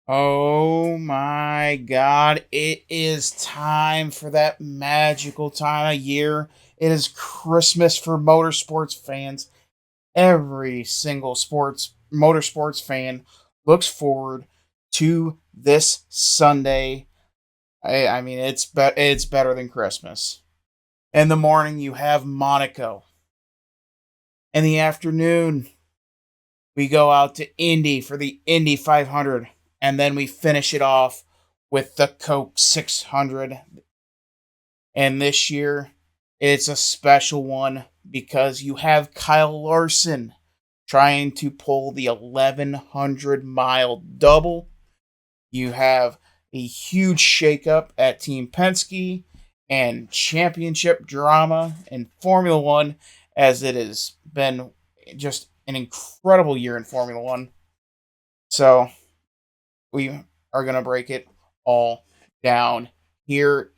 Oh my God. It is time for that magical time of year. It is Christmas for motorsports fans. Every single motorsports fan looks forward to this Sunday. I mean, it's better than Christmas. In the morning, you have Monaco. In the afternoon, we go out to Indy for the Indy 500, and then we finish it off with the Coke 600. And this year, it's a special one because you have Kyle Larson trying to pull the 1,100-mile double. You have a huge shakeup at Team Penske and championship drama in Formula One, as it has been just an incredible year in Formula One. So we are going to break it all down here.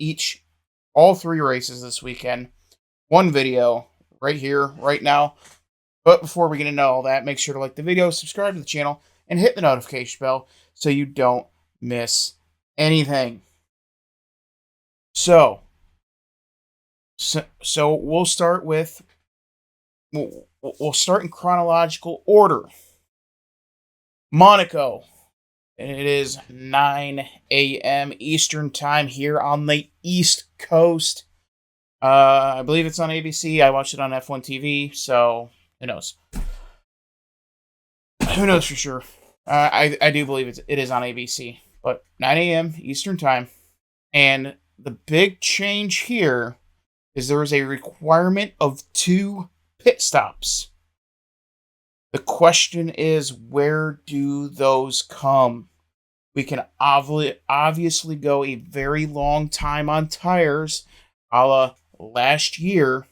All three races this weekend. One video right here, right now. But before we get into all that, make sure to like the video, subscribe to the channel, and hit the notification bell so you don't miss anything. So we'll start in chronological order. Monaco. It is 9 a.m. Eastern time here on the East Coast. I believe it's on ABC. I watched it on F1 TV, so who knows? Who knows for sure? I do believe it is on ABC, but 9 a.m. Eastern time. And the big change here is there is a requirement of 2 pit stops. The question is, where do those come? We can obviously go a very long time on tires, a la last year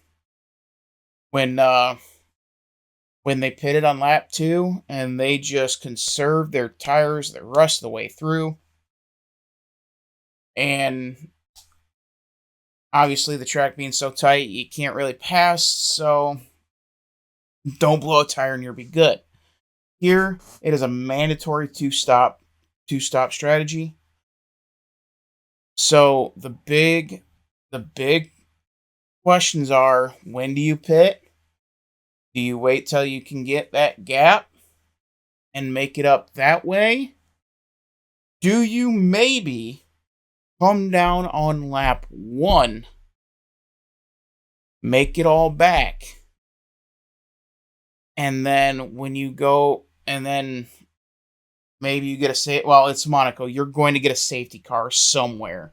when they pitted on lap 2 and they just conserved their tires the rest of the way through. And obviously the track being so tight, you can't really pass, so don't blow a tire and you'll be good. Here, it is a mandatory two-stop strategy. So the big questions are, when do you pit? Do you wait till you can get that gap and make it up that way? Do you maybe come down on lap 1, make it all back, and then when you go, and then maybe you get it's Monaco, you're going to get a safety car somewhere.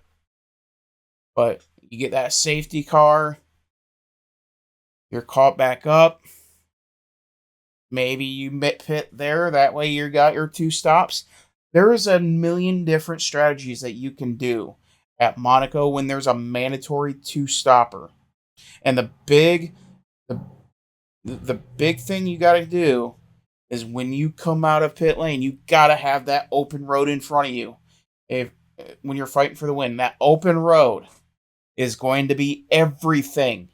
But you get that safety car, you're caught back up. Maybe you pit there, that way you got your 2 stops. There is a million different strategies that you can do at Monaco when there's a mandatory 2-stopper. And the big thing you got to do is when you come out of pit lane, you got to have that open road in front of you. When you're fighting for the win, that open road is going to be everything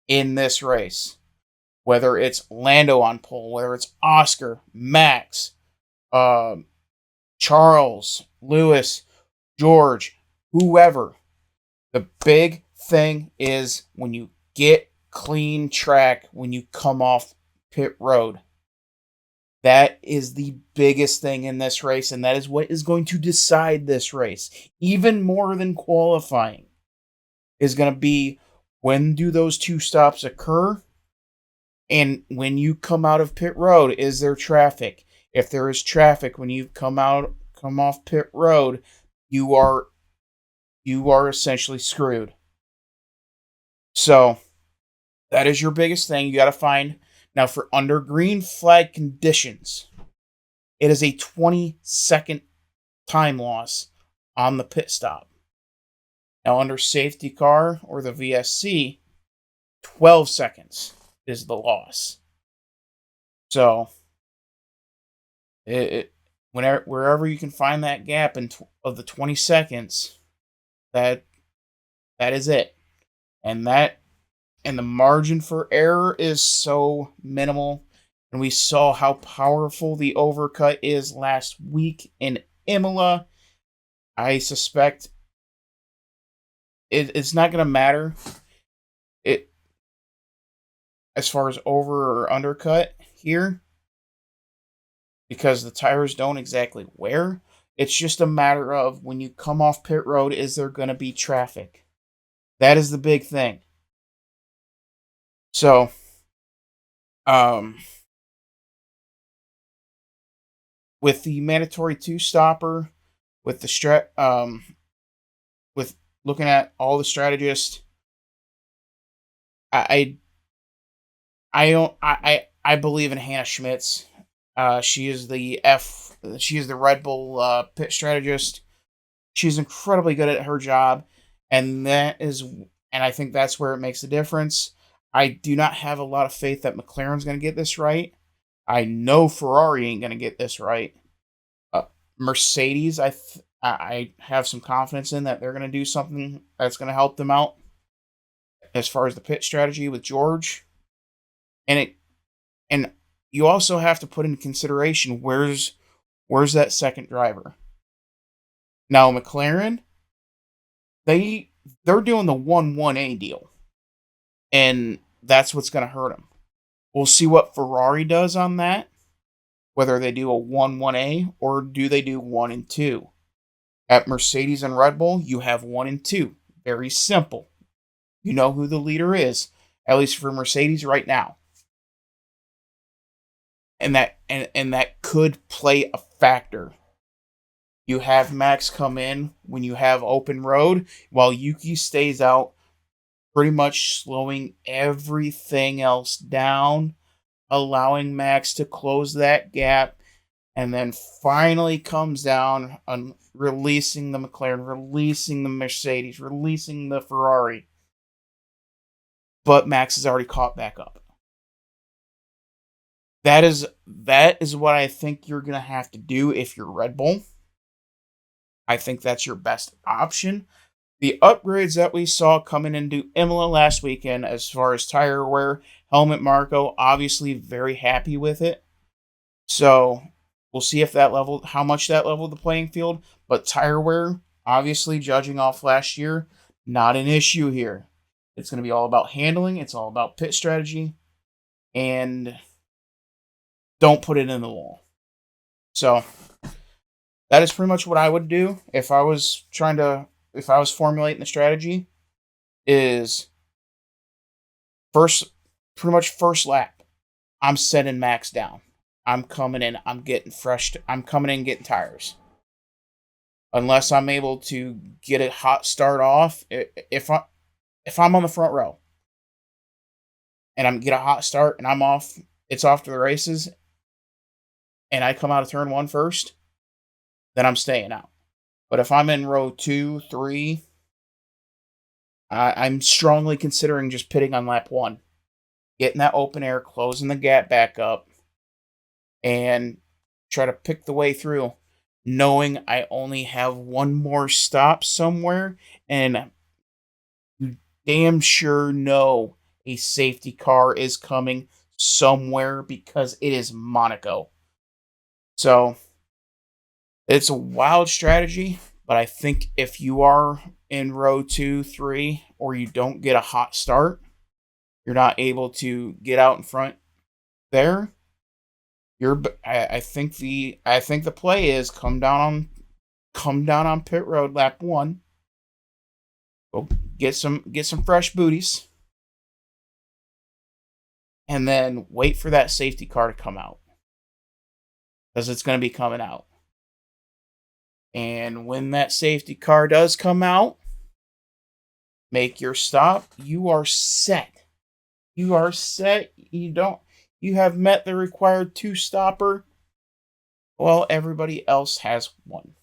in this race. Whether it's Lando on pole, whether it's Oscar, Max, Charles, Lewis, George, whoever. The big thing is when you get clean track, when you come off pit road. That is the biggest thing in this race, and that is what is going to decide this race. Even more than qualifying is going to be, when do those 2 stops occur? And when you come out of pit road, is there traffic? If there is traffic when you come off pit road, you are essentially screwed. So that is your biggest thing you got to find. Now, for under green flag conditions, it is a 20-second time loss on the pit stop. Now, under safety car or the VSC, 12 seconds is the loss. So, wherever you can find that gap of the 20 seconds, that is it. And the margin for error is so minimal. And we saw how powerful the overcut is last week in Imola, I suspect it's not going to matter it as far as over or undercut here because the tires don't exactly wear. It's just a matter of when you come off pit road, is there going to be traffic? That is the big thing. So, with the mandatory two-stopper, with the with looking at all the strategists, I believe in Hannah Schmitz. She is the Red Bull pit strategist. She's incredibly good at her job, and I think that's where it makes the difference. I do not have a lot of faith that McLaren's going to get this right. I know Ferrari ain't going to get this right. Mercedes, I have some confidence in that they're going to do something that's going to help them out as far as the pit strategy with George. And you also have to put into consideration where's that second driver. Now McLaren, they're doing the 1-1A deal. And that's what's going to hurt them. We'll see what Ferrari does on that, whether they do a 1-1A or do they do 1 and 2. At Mercedes and Red Bull, you have 1 and 2. Very simple. You know who the leader is, at least for Mercedes right now. And that could play a factor. You have Max come in when you have open road, while Yuki stays out, pretty much slowing everything else down, allowing Max to close that gap, and then finally comes down on releasing the McLaren, releasing the Mercedes, releasing the Ferrari. But Max has already caught back up. That is what I think you're going to have to do if you're Red Bull. I think that's your best option. The upgrades that we saw coming into Imola last weekend, as far as tire wear, helmet Marco, obviously very happy with it. So we'll see if how much that leveled the playing field. But tire wear, obviously judging off last year, not an issue here. It's going to be all about handling. It's all about pit strategy. And don't put it in the wall. So that is pretty much what I would do if I was formulating the strategy. Is pretty much first lap, I'm setting Max down. I'm coming in, I'm coming in getting tires. Unless I'm able to get a hot start off, if I'm on the front row and I'm get a hot start and I'm off, it's off to the races, and I come out of turn 1 first, then I'm staying out. But if I'm in row 2, 3, I'm strongly considering just pitting on lap 1. Getting that open air, closing the gap back up, and try to pick the way through, knowing I only have one more stop somewhere, and you damn sure know a safety car is coming somewhere because it is Monaco. So it's a wild strategy, but I think if you are in row 2, 3, or you don't get a hot start, you're not able to get out in front there, I think the play is come down on pit road lap 1. Go get some fresh booties, and then wait for that safety car to come out, because it's going to be coming out. And when that safety car does come out, make your stop. You are set. You are set. You have met the required 2-stopper. Well, everybody else has 1.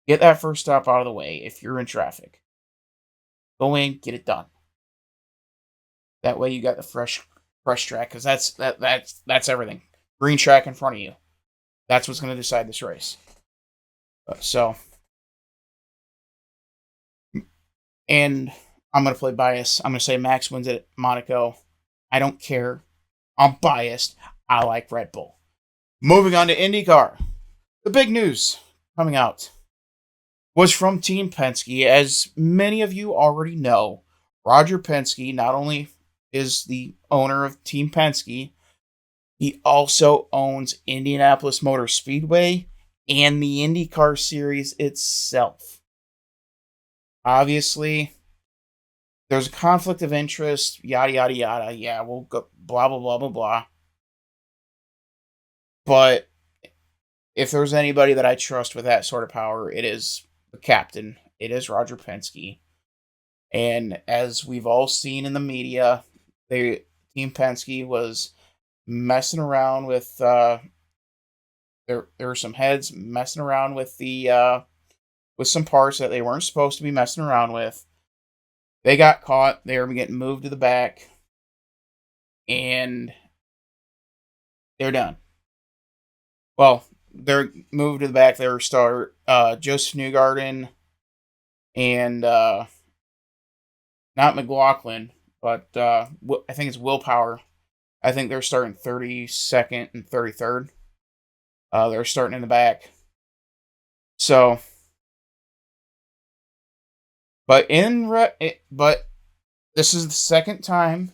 Get that first stop out of the way if you're in traffic. Go in, get it done. That way you got the fresh track, because that's everything. Green track in front of you. That's what's going to decide this race. So, and I'm going to play bias. I'm going to say Max wins at Monaco. I don't care. I'm biased. I like Red Bull. Moving on to IndyCar. The big news coming out was from Team Penske. As many of you already know, Roger Penske not only is the owner of Team Penske, he also owns Indianapolis Motor Speedway and the INDYCAR Series itself. Obviously, there's a conflict of interest, yada, yada, yada. Yeah, we'll go blah, blah, blah, blah, blah. But if there's anybody that I trust with that sort of power, it is the captain. It is Roger Penske. And as we've all seen in the media, Team Penske was messing around with there were some heads messing around with the with some parts that they weren't supposed to be messing around with. They got caught. They were getting moved to the back, and they're done. Well, they're moved to the back. They were Josef Newgarden and not McLaughlin, but I think it's Willpower. I think they're starting 32nd and 33rd. They're starting in the back. So, but this is the second time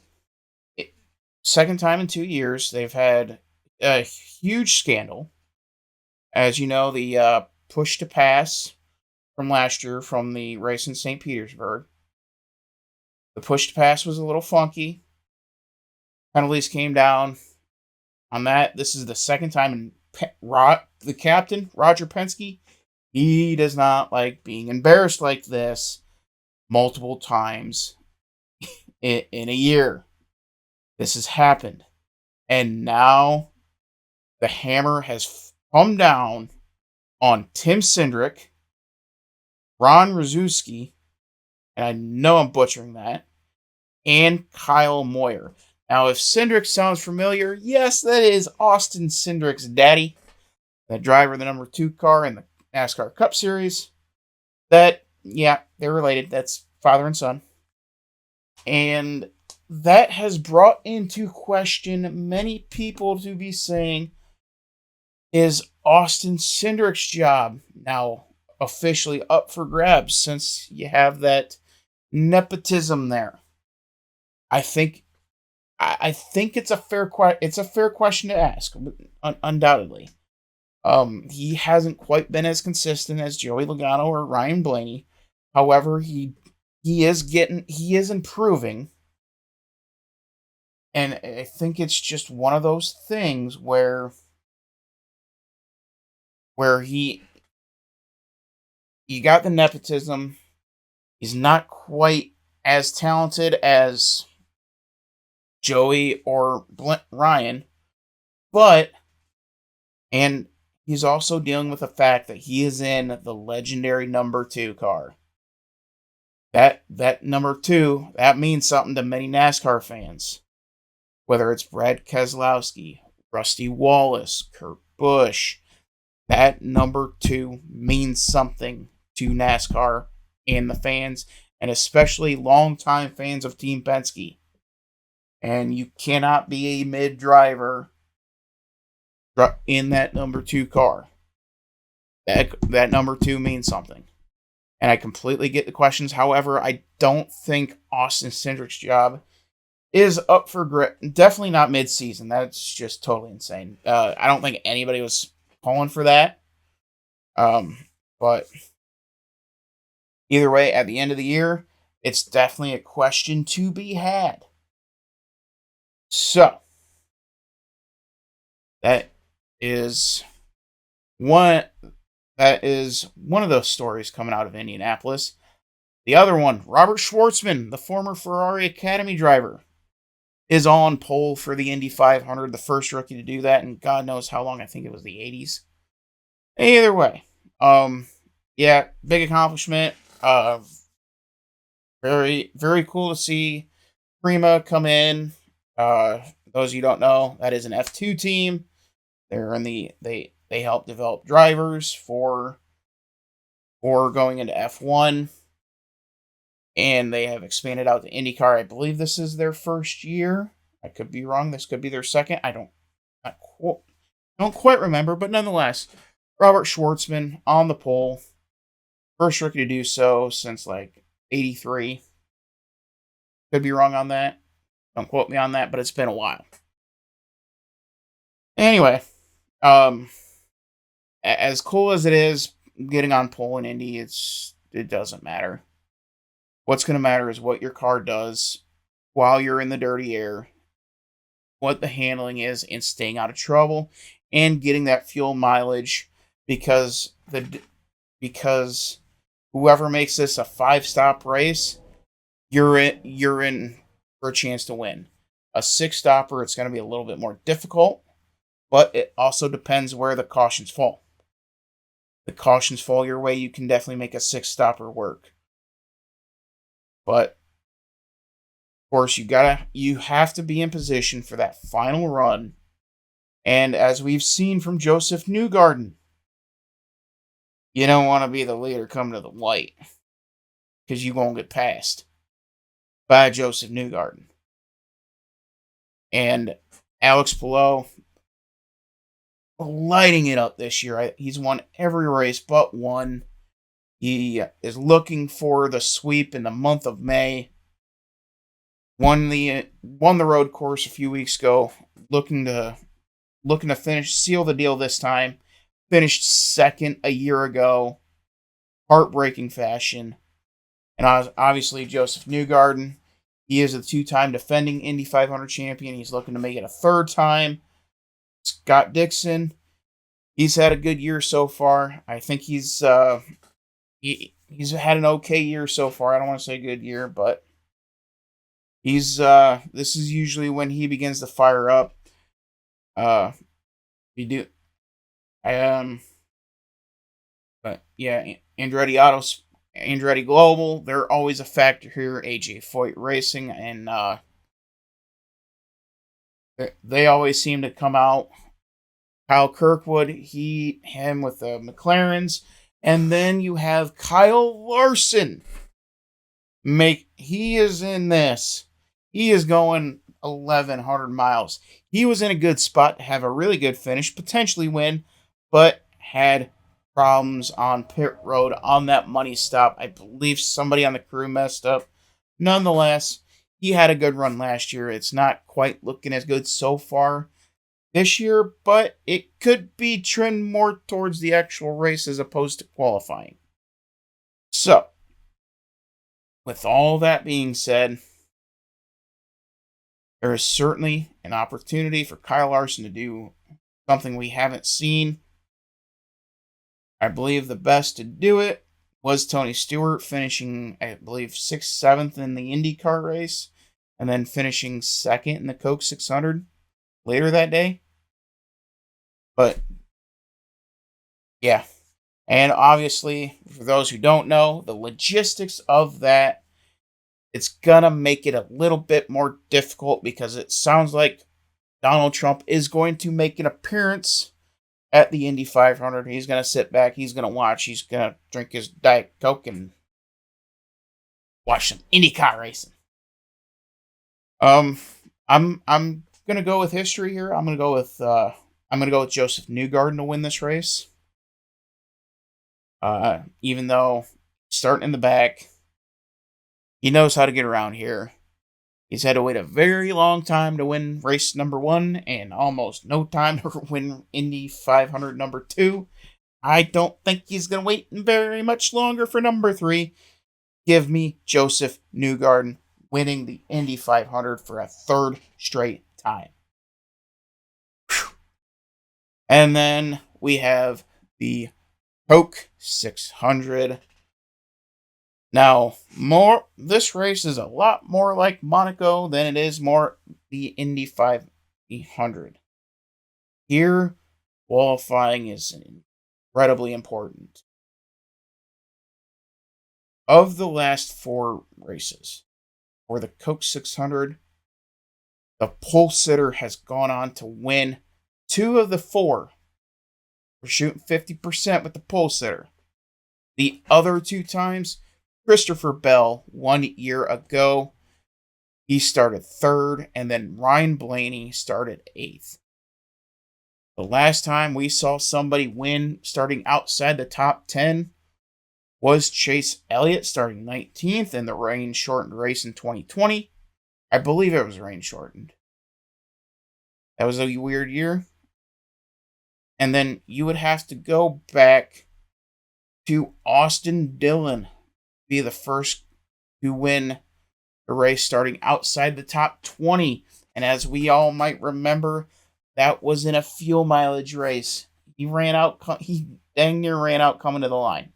in 2 years they've had a huge scandal. As you know, the push to pass from last year from the race in St. Petersburg. The push to pass was a little funky. Penalties came down on that. This is the second time, and the captain, Roger Penske, he does not like being embarrassed like this multiple times in a year. This has happened. And now the hammer has come down on Tim Cindric, Ron Rzuski, and I know I'm butchering that, and Kyle Moyer. Now, if Cindric sounds familiar, yes, that is Austin Cindric's daddy, the driver of the number 2 car in the NASCAR Cup Series. They're related. That's father and son. And that has brought into question many people to be saying, is Austin Cindric's job now officially up for grabs since you have that nepotism there? I think it's a fair question to ask, undoubtedly. He hasn't quite been as consistent as Joey Logano or Ryan Blaney. However, he is improving. And I think it's just one of those things where he got the nepotism. He's not quite as talented as Joey or Ryan, and he's also dealing with the fact that he is in the legendary number 2 car. That number 2, that means something to many NASCAR fans. Whether it's Brad Keselowski, Rusty Wallace, Kurt Busch, that number 2 means something to NASCAR and the fans, and especially longtime fans of Team Penske. And you cannot be a mid driver in that number 2 car. That number 2 means something. And I completely get the questions. However, I don't think Austin Cindric's job is up for definitely not mid-season. That's just totally insane. I don't think anybody was calling for that. But either way, at the end of the year, it's definitely a question to be had. So, that is one of those stories coming out of Indianapolis. The other one, Robert Schwartzman, the former Ferrari Academy driver, is on pole for the Indy 500, the first rookie to do that, and God knows how long. I think it was the 80s. Either way, big accomplishment. Very, very cool to see Prima come in. Those of you who don't know, that is an F2 team. They're in they help develop drivers for going into F1. And they have expanded out to INDYCAR. I believe this is their first year. I could be wrong. This could be their second. I don't quite remember, but nonetheless, Robert Schwartzman on the pole. First rookie to do so since like 83. Could be wrong on that. Don't quote me on that, but it's been a while. Anyway, as cool as it is getting on pole in Indy, it doesn't matter. What's going to matter is what your car does while you're in the dirty air, what the handling is, and staying out of trouble, and getting that fuel mileage because whoever makes this a 5-stop race, you're in for a chance to win. A 6-stopper, it's going to be a little bit more difficult, but it also depends where the cautions fall. If the cautions fall your way, you can definitely make a 6-stopper work. But of course, you have to be in position for that final run. And as we've seen from Josef Newgarden, you don't want to be the leader coming to the light because you won't get passed by Josef Newgarden. And Alex Palou lighting it up this year. He's won every race but one. He is looking for the sweep in the month of May. Won the road course a few weeks ago. Looking to seal the deal this time. Finished second a year ago. Heartbreaking fashion. And obviously Josef Newgarden. He is a 2-time defending Indy 500 champion. He's looking to make it a 3rd time. Scott Dixon. He's had a good year so far. I think he's had an okay year so far. I don't want to say good year, but this is usually when he begins to fire up. But yeah, Andretti Global, they're always a factor here. AJ Foyt Racing, and they always seem to come out. Kyle Kirkwood, him with the McLarens, and then you have Kyle Larson. He is in this. He is going 1,100 miles. He was in a good spot to have a really good finish, potentially win, but had problems on pit road on that money stop. I believe somebody on the crew messed up. Nonetheless, he had a good run last year. It's not quite looking as good so far this year, but it could be trend more towards the actual race as opposed to qualifying. So, with all that being said, there is certainly an opportunity for Kyle Larson to do something we haven't seen. I believe the best to do it was Tony Stewart, finishing, I believe, 6th, 7th in the IndyCar race, and then finishing 2nd in the Coke 600 later that day. But, yeah. And obviously, for those who don't know, the logistics of that, it's going to make it a little bit more difficult because it sounds like Donald Trump is going to make an appearance at the Indy 500. He's going to sit back. He's going to watch. He's going to drink his Diet Coke and watch some IndyCar racing. I'm going to go with history here. I'm going to go with Josef Newgarden to win this race. Even though starting in the back, he knows how to get around here. He's had to wait a very long time to win race number 1 and almost no time to win Indy 500 number 2. I don't think he's going to wait very much longer for number 3. Give me Josef Newgarden winning the Indy 500 for a 3rd straight time. Whew. And then we have the Coke 600. Now, this race is a lot more like Monaco than it is more the Indy 500. Here, qualifying is incredibly important. Of the last 4 races for the Coke 600, the pole sitter has gone on to win 2 of the 4. We're shooting 50% with the pole sitter. The other 2 times, Christopher Bell, 1 year ago, he started 3rd, and then Ryan Blaney started 8th. The last time we saw somebody win starting outside the top 10 was Chase Elliott starting 19th in the rain-shortened race in 2020. I believe it was rain-shortened. That was a weird year. And then you would have to go back to Austin Dillon, be the first to win the race starting outside the top 20. And as we all might remember, that was in a fuel mileage race. He dang near ran out coming to the line.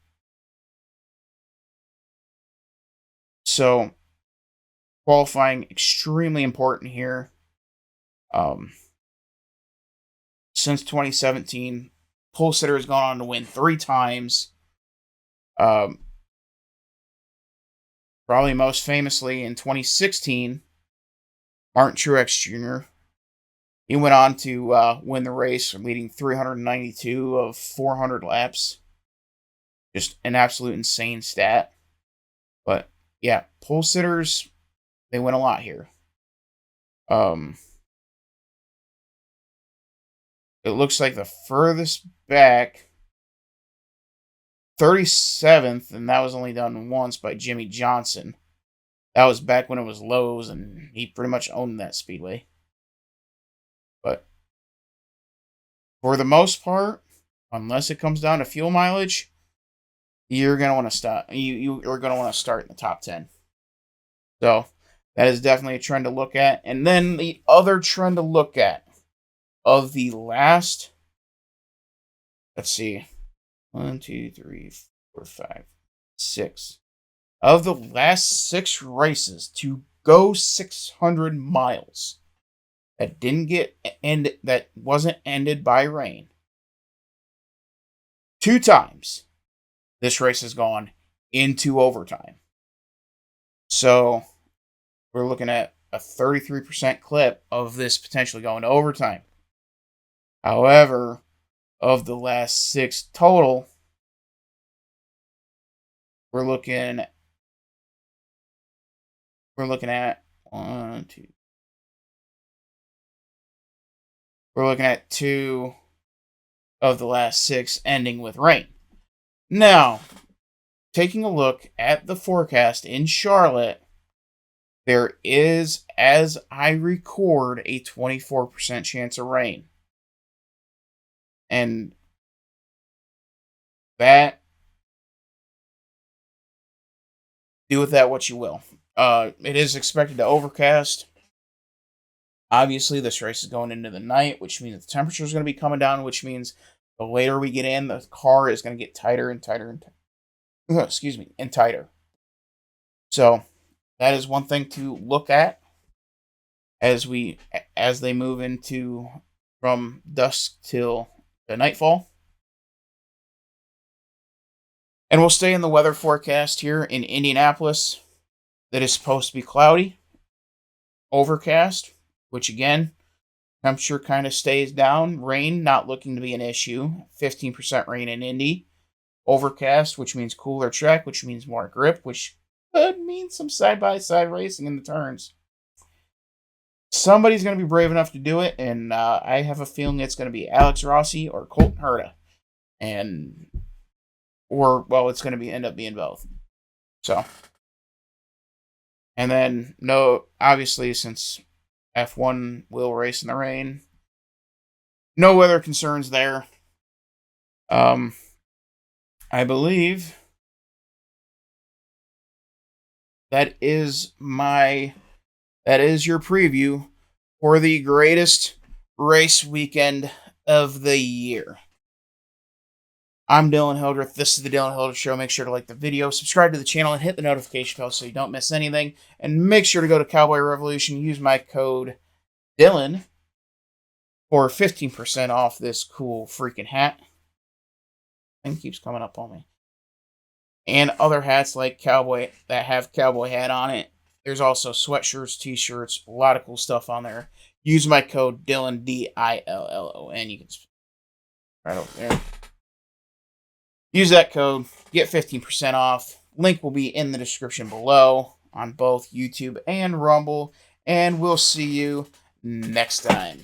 So, qualifying extremely important here. Since 2017, pole sitter has gone on to win 3 times. Probably most famously in 2016, Martin Truex Jr. He went on to win the race, leading 392 of 400 laps. Just an absolute insane stat. But yeah, pole sitters, they win a lot here. It looks like the furthest back, 37th, and that was only done once by Jimmy Johnson. That was back when it was Lowe's, and he pretty much owned that speedway. But for the most part, unless it comes down to fuel mileage, you're gonna want to stop. You are gonna want to start in the top 10. So that is definitely a trend to look at. And then the other trend to look at of the last, let's see, 1, 2, 3, 4, 5, 6. Of the last 6 races to go 600 miles that didn't get ended, that wasn't ended by rain, 2 times this race has gone into overtime. So we're looking at a 33% clip of this potentially going to overtime. However, of the last 6 total, we're looking at 1, 2. We're looking at 2 of the last 6 ending with rain. Now, taking a look at the forecast in Charlotte, there is, as I record, a 24% chance of rain. And that, do with that what you will. It is expected to overcast. Obviously, this race is going into the night, which means the temperature is going to be coming down, which means the later we get in, the car is going to get tighter and tighter and tighter. And tighter. So that is one thing to look at as they move into from dusk till the nightfall. And we'll stay in the weather forecast here in Indianapolis. That is supposed to be cloudy, overcast, which again, temperature kind of stays down. Rain not looking to be an issue. 15% rain in Indy. Overcast, which means cooler track, which means more grip, which could mean some side-by-side racing in the turns. Somebody's going to be brave enough to do it, and I have a feeling it's going to be Alex Rossi or Colton Herta. It's going to end up being both. So, and then, obviously, since F1 will race in the rain, no weather concerns there. I believe that is your preview for the greatest race weekend of the year. I'm Dylan Hildreth. This is the Dylan Hildreth Show. Make sure to like the video, subscribe to the channel, and hit the notification bell so you don't miss anything. And make sure to go to Cowboy Revolution. Use my code Dylan for 15% off this cool freaking hat. Thing keeps coming up on me. And other hats like Cowboy that have Cowboy hat on it. There's also sweatshirts, t-shirts, a lot of cool stuff on there. Use my code Dylan, DILLON. You can right over there. Use that code, get 15% off. Link will be in the description below on both YouTube and Rumble. And we'll see you next time.